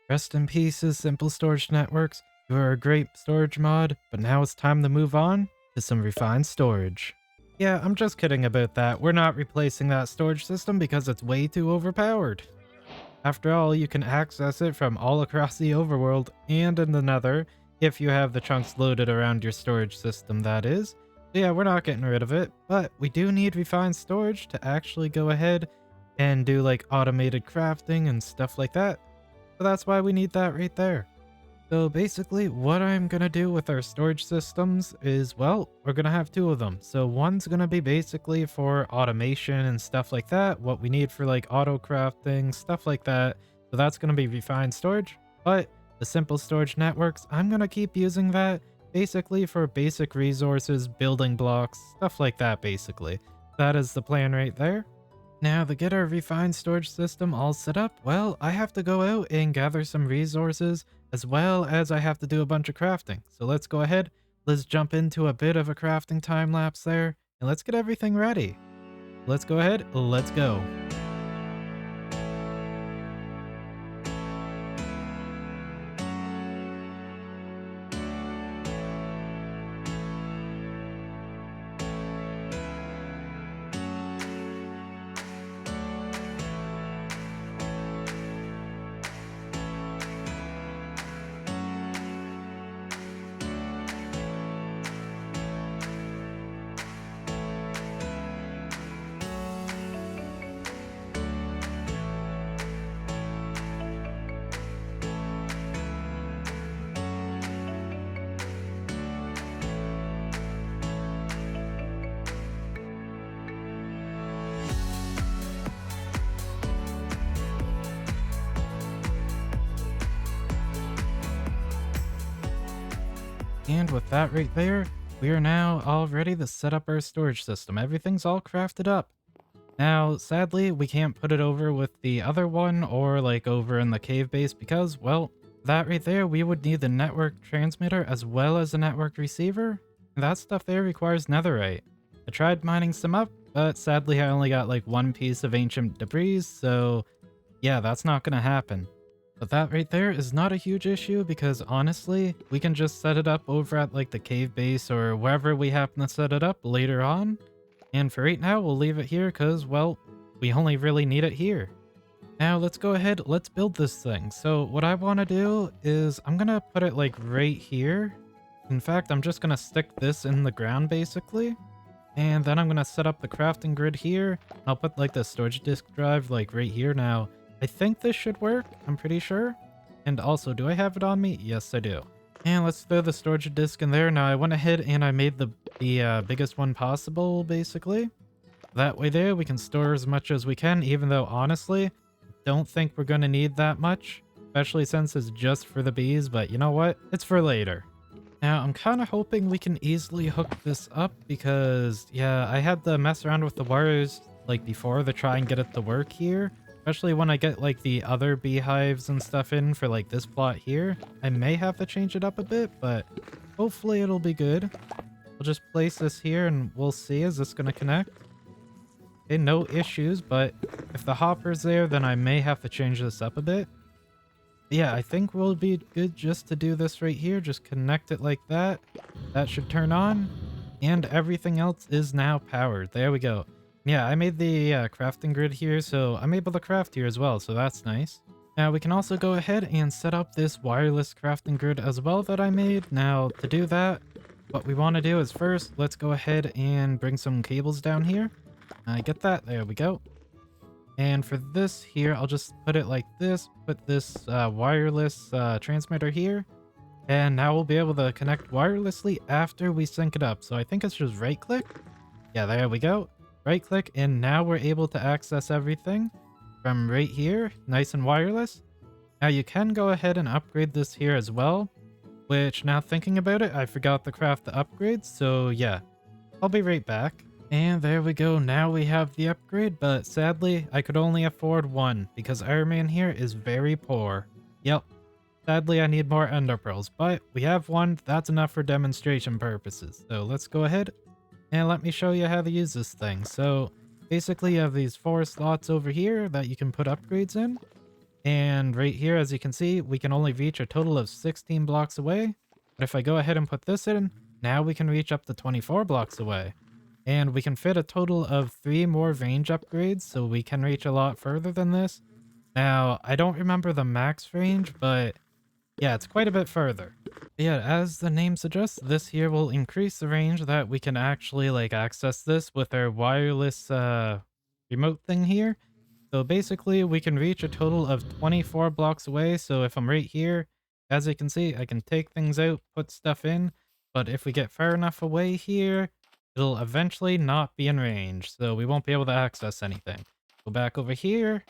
Rest in pieces, Simple Storage Networks. You are a great storage mod, but now it's time to move on to some refined storage. Yeah, I'm just kidding about that. We're not replacing that storage system because it's way too overpowered. After all, you can access it from all across the overworld and in the nether, if you have the chunks loaded around your storage system, that is. So yeah, we're not getting rid of it, but we do need refined storage to actually go ahead and do like automated crafting and stuff like that. So that's why we need that right there. So basically, what I'm gonna do with our storage systems is, well, we're gonna have two of them. So one's gonna be basically for automation and stuff like that, what we need for like auto crafting, stuff like that. So that's gonna be refined storage. But the simple storage networks, I'm gonna keep using that basically for basic resources, building blocks, stuff like that basically. That is the plan right there. Now, to get our refined storage system all set up, well, I have to go out and gather some resources, as well as I have to do a bunch of crafting. So let's go ahead, let's jump into a bit of a crafting time lapse there, and let's get everything ready. Let's go ahead, let's go. And with that right there, we are now all ready to set up our storage system. Everything's all crafted up. Now, sadly, we can't put it over with the other one or like over in the cave base because, well, that right there, we would need the network transmitter as well as a network receiver. And that stuff there requires netherite. I tried mining some up, but sadly I only got like one piece of ancient debris, so yeah, that's not gonna happen. But that right there is not a huge issue because honestly, we can just set it up over at like the cave base or wherever we happen to set it up later on. And for right now, we'll leave it here because, well, we only really need it here. Now let's go ahead, let's build this thing. So what I want to do is I'm going to put it like right here. In fact, I'm just going to stick this in the ground basically. And then I'm going to set up the crafting grid here. I'll put like the storage disk drive like right here now. I think this should work, I'm pretty sure. And also, do I have it on me? Yes, I do. And let's throw the storage disk in there. Now I went ahead and I made the biggest one possible, basically. That way there, we can store as much as we can, even though honestly, don't think we're going to need that much. Especially since it's just for the bees, but you know what? It's for later. Now, I'm kind of hoping we can easily hook this up because, yeah, I had to mess around with the wires like before to try and get it to work here. Especially when I get like the other beehives and stuff in for like this plot here. I may have to change it up a bit, but hopefully it'll be good. We'll just place this here and we'll see. Is this going to connect? Okay, no issues, but if the hopper's there, then I may have to change this up a bit. Yeah, I think we'll be good just to do this right here. Just connect it like that. That should turn on. And everything else is now powered. There we go. Yeah, I made the crafting grid here, so I'm able to craft here as well, so that's nice. Now, we can also go ahead and set up this wireless crafting grid as well that I made. Now, to do that, what we want to do is first, let's go ahead and bring some cables down here. I get that. There we go. And for this here, I'll just put it like this. Put this wireless transmitter here. And now we'll be able to connect wirelessly after we sync it up. So I think it's just right-click. Yeah, there we go. Right click, and now we're able to access everything from right here, nice and wireless. Now you can go ahead and upgrade this here as well, which now thinking about it, I forgot to craft the upgrades, so yeah, I'll be right back. And there we go, now we have the upgrade, but sadly, I could only afford one because Rman here is very poor. Yep, sadly I need more ender pearls, but we have one, that's enough for demonstration purposes. So let's go ahead. And let me show you how to use this thing. So basically you have these 4 slots over here that you can put upgrades in. And right here, as you can see, we can only reach a total of 16 blocks away. But if I go ahead and put this in, now we can reach up to 24 blocks away. And we can fit a total of 3 more range upgrades, so we can reach a lot further than this. Now, I don't remember the max range, but yeah, it's quite a bit further. Yeah, as the name suggests, this here will increase the range that we can actually like access this with our wireless remote thing here. So basically we can reach a total of 24 blocks away. So if I'm right here, as you can see, I can take things out, put stuff in, but if we get far enough away here, it'll eventually not be in range. So we won't be able to access anything. Go back over here,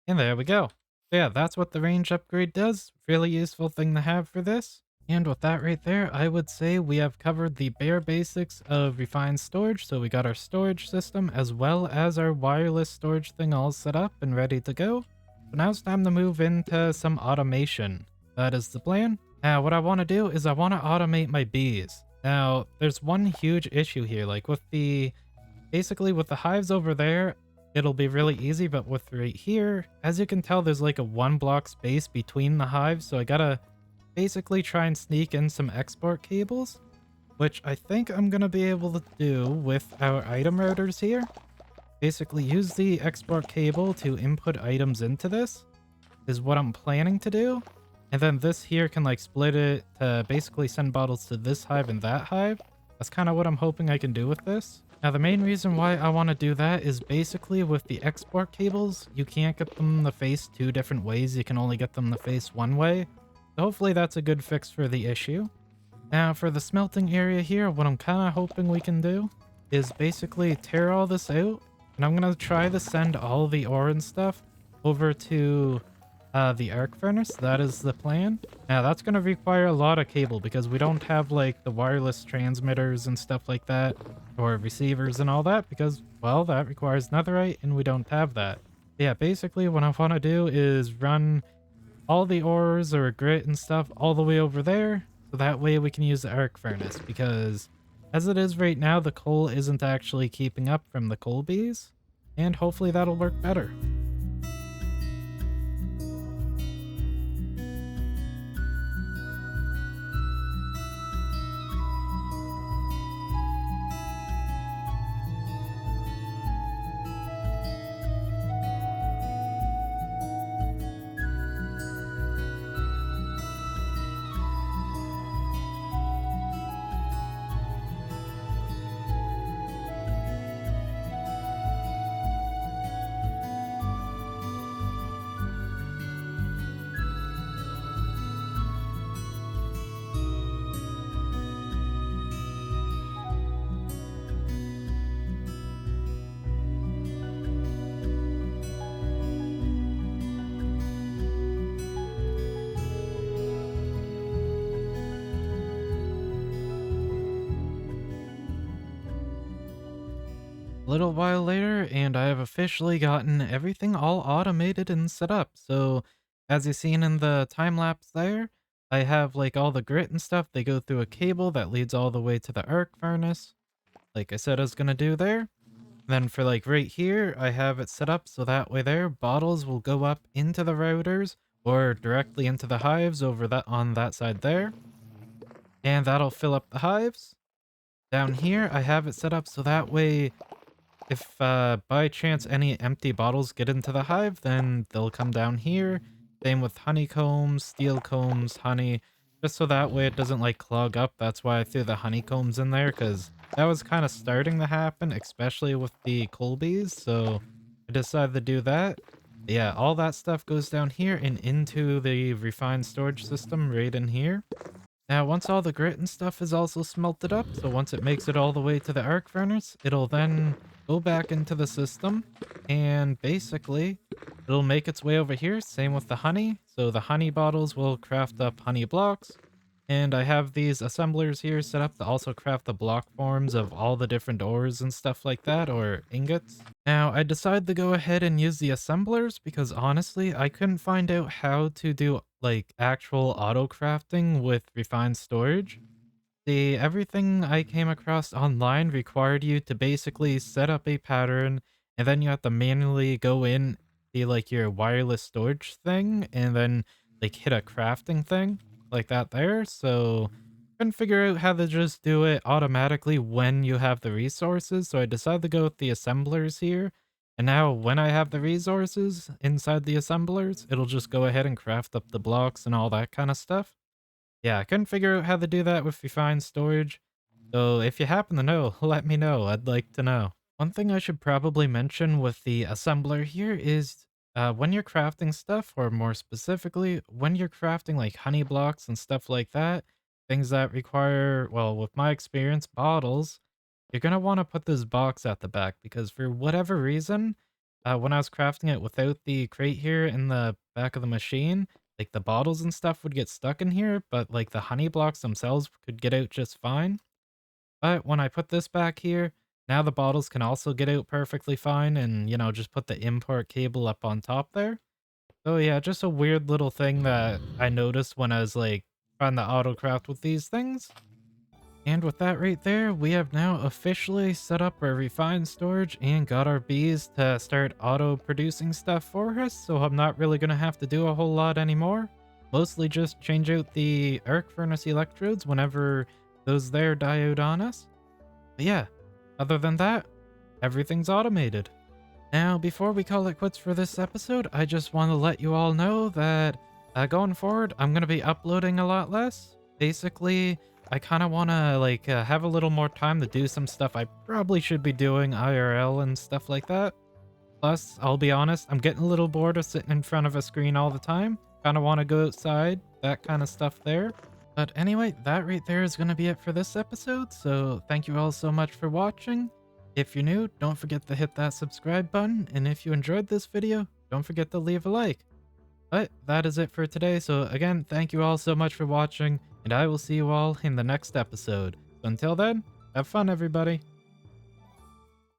and there we go. So yeah, that's what the range upgrade does. Really useful thing to have for this. And with that right there, I would say we have covered the bare basics of refined storage. So we got our storage system as well as our wireless storage thing all set up and ready to go. So now it's time to move into some automation. That is the plan. Now what I want to do is I want to automate my bees. Now there's one huge issue here, like with the basically with the hives over there, it'll be really easy, but with right here, as you can tell, there's like a 1 block space between the hives, so I gotta basically try and sneak in some export cables, which I think I'm gonna be able to do with our item routers here. Basically use the export cable to input items into this, is what I'm planning to do. And then this here can like split it to basically send bottles to this hive and that hive. That's kind of what I'm hoping I can do with this. Now, the main reason why I want to do that is basically with the export cables, you can't get them to face 2 different ways. You can only get them to face 1 way. So hopefully that's a good fix for the issue. Now, for the smelting area here, what I'm kind of hoping we can do is basically tear all this out. And I'm going to try to send all the ore and stuff over to the arc furnace. That is the plan. Now, that's going to require a lot of cable because we don't have like the wireless transmitters and stuff like that, or receivers and all that, because, well, that requires netherite and we don't have that. Yeah, basically what I want to do is run all the ores or grit and stuff all the way over there, so that way we can use the arc furnace, because as it is right now, the coal isn't actually keeping up from the coal bees, and hopefully that'll work better. A little while later, and I have officially gotten everything all automated and set up. So, as you've seen in the time lapse there, I have like all the grit and stuff. They go through a cable that leads all the way to the arc furnace, like I said I was gonna do there. Then for like right here, I have it set up so that way there, bottles will go up into the routers or directly into the hives over that on that side there. And that'll fill up the hives. Down here, I have it set up so that way if by chance any empty bottles get into the hive, then they'll come down here. Same with honeycombs, steel combs, honey, just so that way it doesn't like clog up. That's why I threw the honeycombs in there, because that was kind of starting to happen, especially with the coal bees. So I decided to do that. Yeah, all that stuff goes down here and into the refined storage system right in here. Now, once all the grit and stuff is also smelted up, so once it makes it all the way to the arc furnace, it'll then go back into the system, and basically, it'll make its way over here, same with the honey. So the honey bottles will craft up honey blocks, and I have these assemblers here set up to also craft the block forms of all the different ores and stuff like that, or ingots. Now, I decided to go ahead and use the assemblers because honestly, I couldn't find out how to do like actual auto crafting with refined storage. See, everything I came across online required you to basically set up a pattern, and then you have to manually go in be like your wireless storage thing and then like hit a crafting thing like that there. So couldn't figure out how to just do it automatically when you have the resources. So I decided to go with the assemblers here. And now when I have the resources inside the assemblers, it'll just go ahead and craft up the blocks and all that kind of stuff. Yeah, I couldn't figure out how to do that with refined storage. So if you happen to know, let me know. I'd like to know. One thing I should probably mention with the assembler here is when you're crafting stuff, or more specifically, when you're crafting like honey blocks and stuff like that, things that require, well, with my experience, bottles, you're going to want to put this box at the back because for whatever reason, when I was crafting it without the crate here in the back of the machine, like the bottles and stuff would get stuck in here, but like the honey blocks themselves could get out just fine. But when I put this back here, now the bottles can also get out perfectly fine and, you know, just put the import cable up on top there. So yeah, just a weird little thing that I noticed when I was like trying to autocraft with these things. And with that right there, we have now officially set up our refined storage and got our bees to start auto-producing stuff for us, so I'm not really going to have to do a whole lot anymore. Mostly just change out the arc furnace electrodes whenever those there die out on us. But yeah, other than that, everything's automated. Now, before we call it quits for this episode, I just want to let you all know that going forward, I'm going to be uploading a lot less. Basically, I kind of want to like have a little more time to do some stuff I probably should be doing IRL and stuff like that. Plus, I'll be honest, I'm getting a little bored of sitting in front of a screen all the time. Kind of want to go outside, that kind of stuff there. But anyway, that right there is going to be it for this episode, so thank you all so much for watching. If you're new, don't forget to hit that subscribe button, and if you enjoyed this video, don't forget to leave a like. But that is it for today, so again, thank you all so much for watching, and I will see you all in the next episode. So until then, have fun everybody!